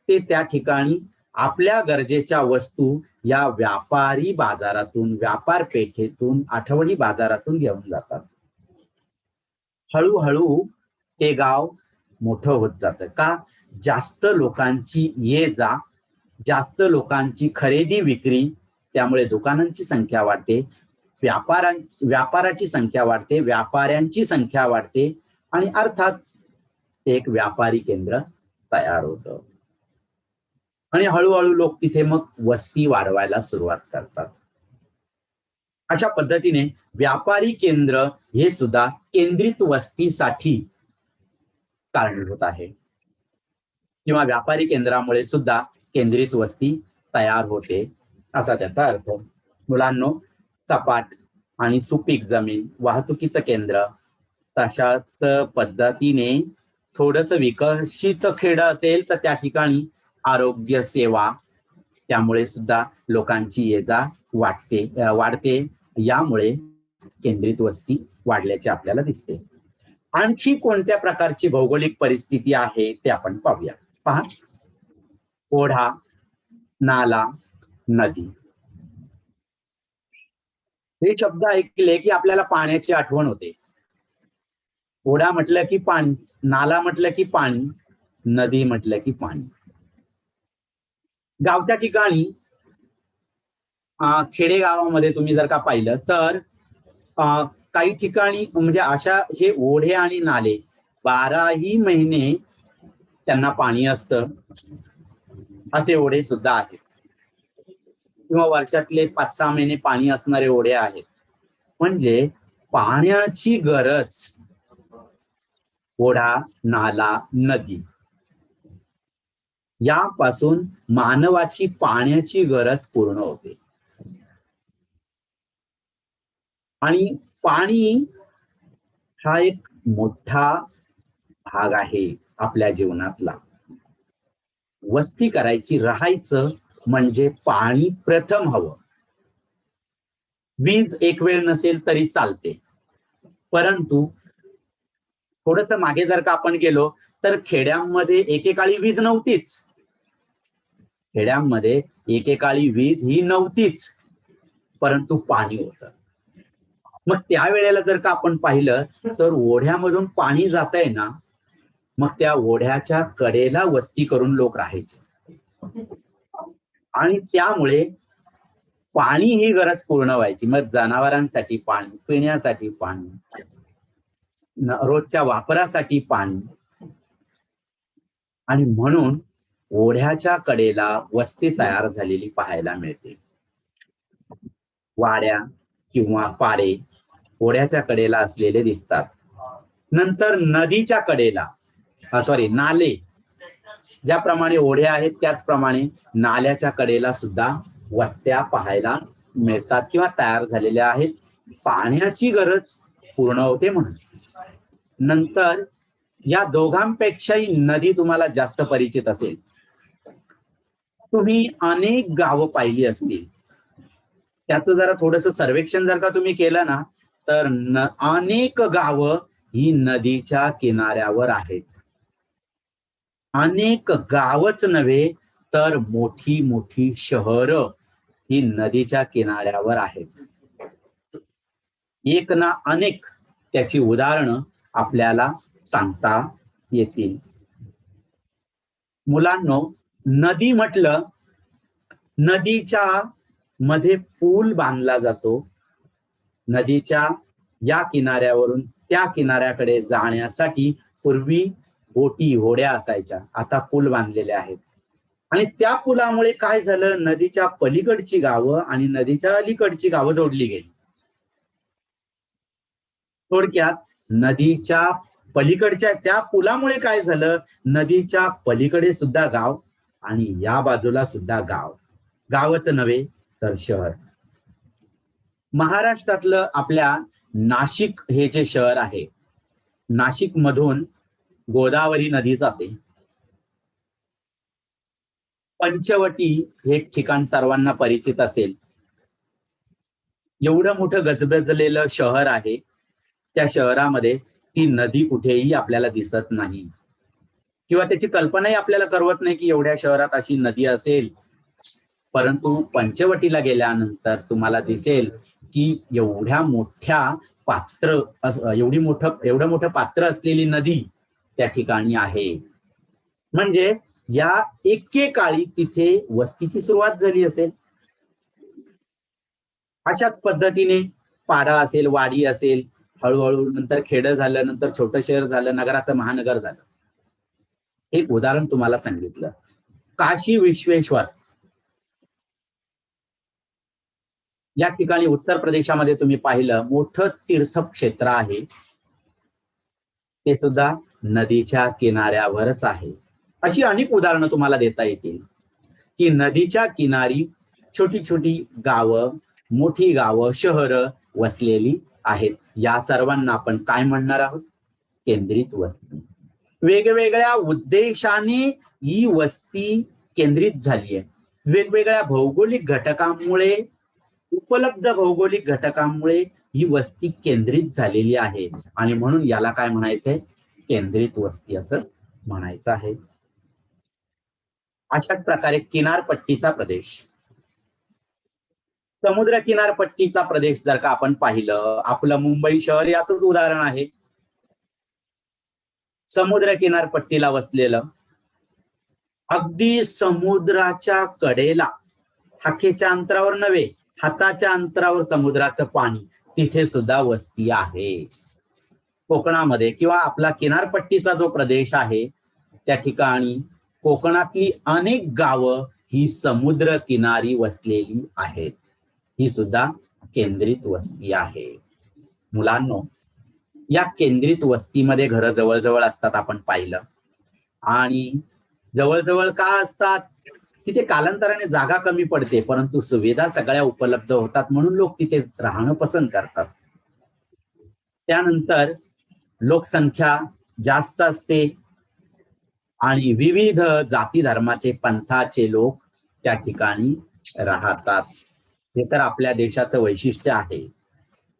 ते त्या ठिकाणी आपल्या गरजेच्या वस्तू या व्यापारी बाजारातून, व्यापार पेठेतून, आठवडी बाजारातून घेऊन जातात. हळूहळू ते गाव मोठं होत जातं. का? जास्त लोकांची ये जा, जास्त लोकांची खरेदी विक्री, त्यामुळे दुकानांची संख्या वाढते, व्यापाराची संख्या वाढते, व्यापाऱ्यांची संख्या वाढते आणि अर्थात एक व्यापारी केंद्र तयार होतं. आणि हळूहळू लोक तिथे मग वस्ती वाढवायला सुरुवात करतात. अशा पद्धतीने व्यापारी केंद्र हे सुद्धा केंद्रित वस्तीसाठी कारणीभूत आहे. किंवा व्यापारी केंद्रामुळे सुद्धा केंद्रित वस्ती तयार होते, असा त्याचा अर्थ. मुलांनो, सपाट आणि सुपीक जमीन, वाहतुकीचं केंद्र, तशाच पद्धतीने थोडस विकसित खेड असेल तर त्या ठिकाणी आरोग्य सेवा, त्यामुळे सुद्धा लोकांची ये जा वाढते. यामुळे केंद्रित वस्ती वाढल्याचे आपल्याला दिसते. आणखी कोणत्या प्रकारची भौगोलिक परिस्थिती आहे ते आपण पाहूया. पहा, ओढा, नाला, नदी, हे शब्द ऐकले की आपल्याला पाण्याची आठवण होते. ओढा म्हटलं की पाणी, नाला म्हटलं की पाणी, नदी म्हटलं की पाणी. गावच्या ठिकाणी खेडेगावामध्ये तुम्ही जर का पाहिलं तर काही ठिकाणी म्हणजे अशा हे ओढे आणि नाले 12ही महिने त्यांना पाणी असतं, असे ओढे सुद्धा आहेत. किंवा वर्षातले 5-6 महिने पाणी असणारे ओढे आहेत. म्हणजे पाण्याची गरज ओढा, नाला, नदी यापासून मानवाची पाण्याची गरज पूर्ण होते. आणि पाणी हा एक मोठा भाग आहे आपल्या जीवनातला. वस्ती करायची, राहायचं म्हणजे पाणी प्रथम हवं. वीज एक वेळ नसेल तरी चालते, परंतु थोडस मागे जर का आपण गेलो तर खेड्यांमध्ये एकेकाळी वीज नव्हतीच. खेड्यांमध्ये एकेकाळी वीज ही नव्हतीच, परंतु पाणी होतं. मग त्यावेळेला जर का आपण पाहिलं तर ओढ्यामधून पाणी जात आहे ना, मग त्या ओढ्याच्या कडेला वस्ती करून लोक राहायचे. आणि त्यामुळे पाणी ही गरज पूर्ण व्हायची. मग जनावरांसाठी पाणी, पिण्यासाठी पाणी, रोजच्या वापरासाठी पाणी. आणि म्हणून ओढ्याच्या कडेला वस्ती तयार झालेली पाहायला मिळते. वाड्या किंवा पाडे ओढ्याच्या कडेला असलेले दिसतात. नंतर नदीच्या कडेला नाले, ज्याप्रमाणे ओढे आहेत त्याचप्रमाणे नाल्याच्या कडेला सुद्धा वस्त्या पाहायला मिळतात किंवा तयार झालेल्या आहेत. पाण्याची गरज पूर्ण होते म्हणून. नंतर या दोघांपेक्षाही नदी तुम्हाला जास्त परिचित असेल. तुम्ही अनेक गावं पाहिली असतील, त्याचं जरा थोडस सर्वेक्षण जर का तुम्ही केलं ना तर अनेक गावं ही नदीच्या किनाऱ्यावर आहेत. अनेक गावच नव्हे तर मोठी मोठी शहरं ही नदीच्या किनाऱ्यावर आहेत. एक ना अनेक त्याची उदाहरणं आपल्याला सांगता येतील. मुलांनो, नदी म्हटलं, नदीच्या मध्ये पूल बांधला जातो. नदीच्या या किनाऱ्यावरून त्या किनाऱ्याकडे जाण्यासाठी पूर्वी बोटी, होड्या असायच्या, आता पूल बांधलेले आहेत. आणि त्या पुलामुळे काय झालं, नदीच्या पलीकडची गावं आणि नदीच्या अलीकडची गावं जोडली गेली. थोडक्यात नदीच्या पलीकडच्या त्या पुलामुळे काय झालं, नदीच्या पलीकडे सुद्धा गाव आणि या बाजूला सुद्धा गाव. गावच नव्हे तर शहर. महाराष्ट्रातलं आपल्या नाशिक हे जे शहर आहे, नाशिक मधून गोदावरी नदी जाते. पंचवटी हे ठिकाण सर्वांना परिचित असेल. एवढं मोठं गजबजलेलं शहर आहे, त्या शहरामध्ये ती नदी कुठेही आपल्याला दिसत नाही किंवा त्याची कल्पनाही आपल्याला करवत नाही की एवढ्या शहरात अशी नदी असेल. परंतु पंचवटीला गेल्यानंतर तुम्हाला दिसेल की एवढ्या मोठ्या पात्र एवढं मोठं पात्र असलेली नदी त्या ठिकाणी आहे. म्हणजे या एकेकाळी तिथे वस्तीची सुरुवात झाली असेल. अशाच पद्धतीने पाडा असेल, वाडी असेल, हळूहळू नंतर खेडं झालं, नंतर छोटं शहर झालं, नगराचं महानगर झालं. एक उदाहरण तुम्हाला सांगितलं, काशी विश्वेश्वर या ठिकाणी उत्तर प्रदेशामध्ये तुम्ही पाहिलं मोठं तीर्थक्षेत्र आहे. ते सुद्धा नदीच्या किनाऱ्यावरच आहे. अशी अनेक उदाहरणं तुम्हाला देता येतील की नदीच्या किनारी छोटी छोटी गावं, मोठी गावं, शहरं वसलेली आहेत. या सर्वांना आपण काय म्हणणार आहोत? केंद्रित वस्ती. वेगवेगळ्या उद्देशाने ही वस्ती केंद्रित झाली आहे. वेगवेगळ्या भौगोलिक घटकांमुळे, उपलब्ध भौगोलिक घटकांमुळे ही वस्ती केंद्रित झालेली आहे आणि म्हणून याला काय म्हणायचंय? केंद्रित वस्ती असं म्हणायचं आहे. अशाच प्रकारे किनारपट्टीचा प्रदेश, समुद्र किनारपट्टीचा प्रदेश जर का आपण पाहिलं, आपलं मुंबई शहर याच उदाहरण आहे. समुद्र किनारपट्टीला वसलेलं, अगदी समुद्राच्या कडेला, हाकेच्या अंतरावर नव्हे, हाताच्या अंतरावर समुद्राचं पाणी, तिथे सुद्धा वस्ती आहे. कोकणामध्ये किंवा आपला किनारपट्टीचा जो प्रदेश आहे त्या ठिकाणी कोकणातली अनेक गावं ही समुद्र किनारी वसलेली आहेत. ही सुद्धा केंद्रित वस्ती आहे. मुलांनो, या केंद्रित वस्तीमध्ये घरं जवळजवळ असतात आपण पाहिलं, आणि जवळजवळ का असतात? तिथे कालांतराने जागा कमी पडते, परंतु सुविधा सगळ्या उपलब्ध होतात म्हणून लोक तिथे राहणं पसंत करतात. त्यानंतर लोकसंख्या जास्त असते आणि विविध जाती धर्माचे, पंथाचे लोक त्या ठिकाणी राहतात. हे तर आपल्या देशाचं वैशिष्ट्य आहे.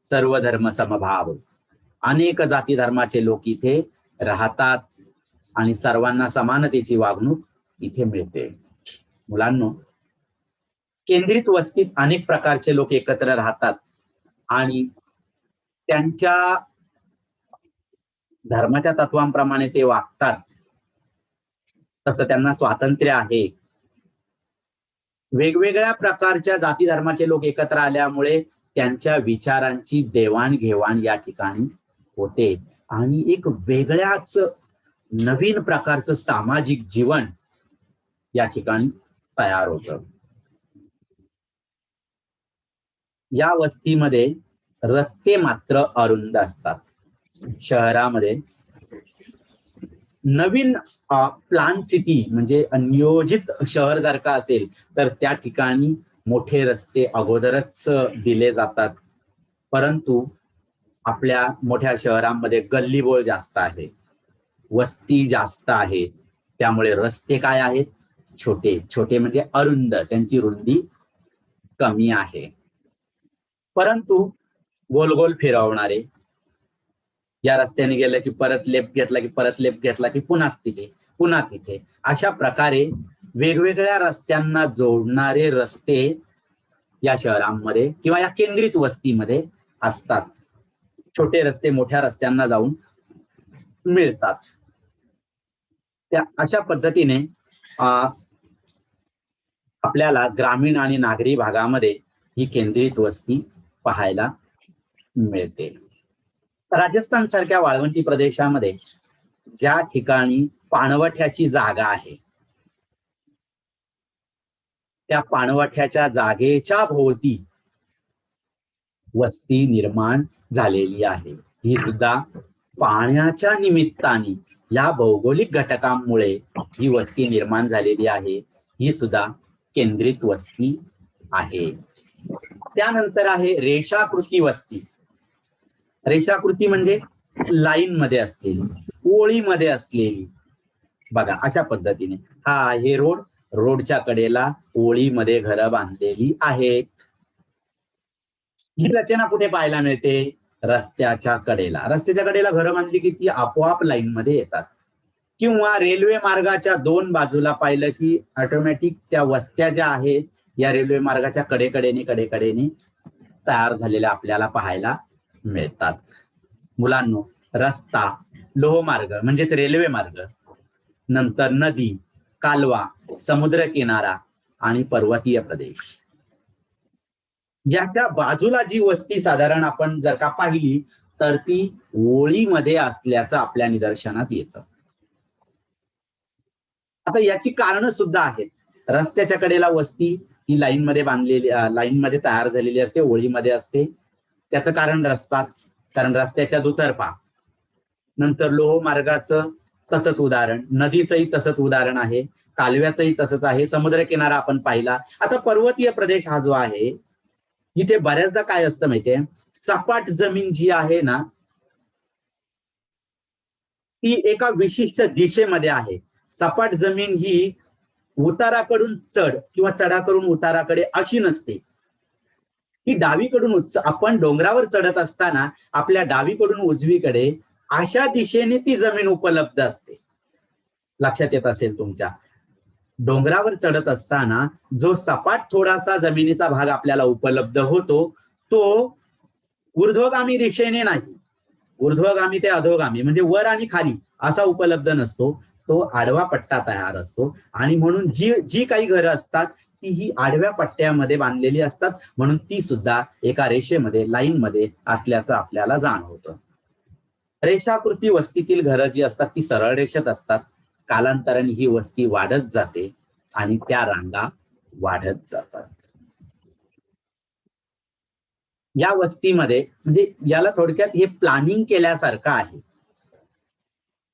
सर्व धर्म समभाव, अनेक जाती धर्माचे लोक इथे राहतात आणि सर्वांना समानतेची वागणूक इथे मिळते. मुलांनो, केंद्रित वस्तीत अनेक प्रकारचे लोक एकत्र राहतात आणि त्यांच्या धर्माच्या तत्वांप्रमाणे ते वागतात, तसं त्यांना स्वातंत्र्य आहे. वेगवेगळ्या प्रकारच्या जाती धर्माचे लोक एकत्र आल्यामुळे त्यांच्या विचारांची देवाणघेवाण या ठिकाणी होते आणि एक वेगळ्याच नवीन प्रकारचं सामाजिक जीवन या ठिकाणी तयार होतं. या वस्तीमध्ये रस्ते मात्र अरुंद असतात. शहरामध्ये नवीन प्लान सिटी म्हणजे नियोजित शहर जर का असेल तर त्या ठिकाणी मोठे रस्ते अगोदरच दिले जातात, परंतु आपल्या मोठ्या शहरांमध्ये गल्लीबोळ जास्त आहे, वस्ती जास्त आहे, त्यामुळे रस्ते काय आहेत? छोटे छोटे म्हणजे अरुंद, त्यांची रुंदी कमी आहे, परंतु गोल गोल फिरवणारे. या रस्त्याने गेलं की परत लेफ्ट घेतला की परत लेफ्ट घेतला की पुन्हा तिथे पुन्हा तिथे, अशा प्रकारे वेगवेगळ्या रस्त्यांना जोडणारे रस्ते या शहरांमध्ये किंवा या केंद्रित वस्तीमध्ये असतात. छोटे रस्ते मोठ्या रस्त्यांना जाऊन मिळतात. त्या अशा पद्धतीने आपल्याला ग्रामीण आणि नागरी भागामध्ये ही केंद्रित वस्ती पाहायला मिळते. राजस्थान सारख्या वाळवंटी प्रदेशामध्ये ज्या ठिकाणी पाणवठ्याची जागा आहे, त्या पाणवठ्याच्या जागेच्या भोवती वस्ती निर्माण झालेली आहे. ही सुद्धा पाण्याच्या निमित्ताने, या भौगोलिक घटकांमुळे ही वस्ती निर्माण झालेली आहे. ही सुद्धा केंद्रित वस्ती आहे. त्यानंतर आहे रेषाकृती वस्ती. रेषाकृती म्हणजे लाईन मध्ये असलेली, ओळीमध्ये असलेली. बघा अशा पद्धतीने हा आहे रोड, रोडच्या कडेला ओळीमध्ये घरं बांधलेली आहेत. ही रचना कुठे पाहायला मिळते? रस्त्याच्या कडेला. रस्त्याच्या कडेला घरं बांधली की ती आपोआप लाईन मध्ये येतात, किंवा रेल्वे मार्गाच्या दोन बाजूला पाहिलं की ऑटोमॅटिक त्या वस्त्या ज्या आहेत या रेल्वे मार्गाच्या कडेकडेने तयार झालेल्या आपल्याला पाहायला मिळतात. मुलांनो, रस्ता, लोहमार्ग म्हणजेच रेल्वे मार्ग, नंतर नदी, कालवा, समुद्र किनारा आणि पर्वतीय प्रदेश, ज्याच्या बाजूला जी वस्ती साधारण आपण जर का पाहिली तर ती ओळीमध्ये असल्याचं आपल्या निदर्शनात येतं. आता याची कारणं सुद्धा आहेत. रस्त्याच्या कडेला वस्ती ही लाईन मध्ये बांधलेली, लाईन मध्ये तयार झालेली असते, ओळीमध्ये असते. त्याचं कारण रस्ताच, कारण रस्त्याच्या दुतर्फा. नंतर लोहमार्गाचं तसंच उदाहरण, नदीचंही तसंच उदाहरण आहे, कालव्याचंही तसंच आहे, समुद्रकिनारा आपण पाहिला. आता पर्वतीय प्रदेश हा जो आहे, इथे बऱ्याचदा काय असतं माहितीये, सपाट जमीन जी आहे ना, ती एका विशिष्ट दिशेमध्ये आहे. सपाट जमीन ही उताराकडून चढ किंवा चढाकडून उताराकडे अशी नसते. ती डावीकडून आपण डोंगरावर चढत असताना आपल्या डावीकडून उजवीकडे अशा दिशेने ती जमीन उपलब्ध असते. लक्षात येत असेल तुमच्या. डोंगरावर चढत असताना जो सपाट थोडासा जमिनीचा भाग आपल्याला उपलब्ध होतो, तो ऊर्ध्वगामी दिशेने नाही. ऊर्ध्वगामी ते अधोगामी म्हणजे वर आणि खाली असा उपलब्ध नसतो. तो आडवा पट्टा तयार असतो आणि म्हणून जी जी काही घरं असतात ती ही आडव्या पट्ट्यामध्ये बांधलेली असतात, म्हणून ती सुद्धा एका रेषेमध्ये लाईनमध्ये असल्याचं आपल्याला जाणवतं. रेषाकृती वस्तीतील घरं जी असतात ती सरळ रेषेत असतात. कालांतराने ही वस्ती वाढत जाते आणि त्या रांगा वाढत जातात. या वस्तीमध्ये म्हणजे याला थोडक्यात हे प्लॅनिंग केल्यासारखं आहे.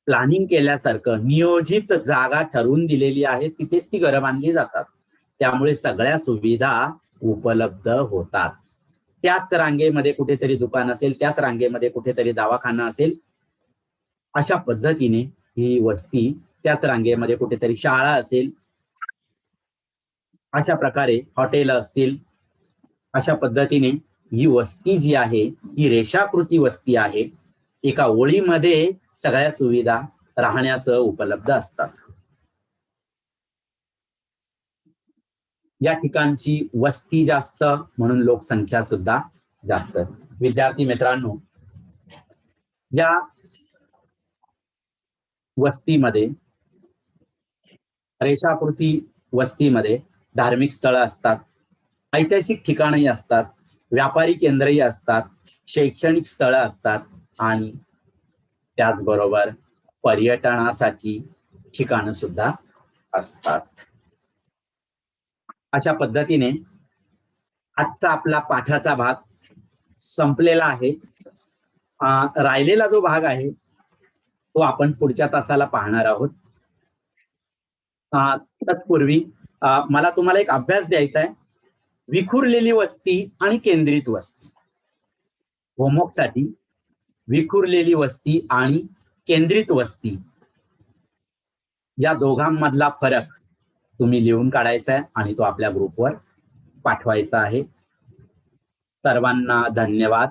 प्लॅनिंग केल्यासारखं नियोजित जागा ठरवून दिलेली आहे, तिथेच ती घरं बांधली जातात. त्यामुळे सगळ्या सुविधा उपलब्ध होतात. त्याच रांगेमध्ये कुठेतरी दुकान असेल, त्याच रांगेमध्ये कुठेतरी दवाखाना असेल, अशा पद्धतीने ही वस्ती, त्याच रांगेमध्ये कुठेतरी शाळा असेल, अशा प्रकारे हॉटेल असतील, अशा पद्धतीने ही वस्ती जी आहे ही रेषाकृती वस्ती आहे. एका ओळीमध्ये सगळ्या सुविधा राहण्यासह उपलब्ध असतात. या ठिकाणची वस्ती जास्त म्हणून लोकसंख्या सुद्धा जास्त. विद्यार्थी मित्रांनो, या वस्तीमध्ये, रेषाकृती वस्तीमध्ये धार्मिक स्थळं असतात, ऐतिहासिक ठिकाणही असतात, व्यापारी केंद्रही असतात, शैक्षणिक स्थळं असतात आणि त्याचबरोबर पर्यटनासाठी ठिकाणं सुद्धा असतात. अशा पद्धतीने आजचा आपला पाठाचा भाग संपलेला आहे. राहिलेला जो भाग आहे तो आपण पुढच्या तासाला पाहणार आहोत. तत्पूर्वी मला तुम्हाला एक अभ्यास द्यायचा आहे. विखुरलेली वस्ती आणि केंद्रित वस्ती. होमवर्कसाठी विखुरलेली वस्ती आणि केंद्रित वस्ती या दोघांमधला फरक तुम्ही लिहून काढायचा आहे आणि तो आपल्या ग्रुपवर पाठवायचा आहे. सर्वांना धन्यवाद.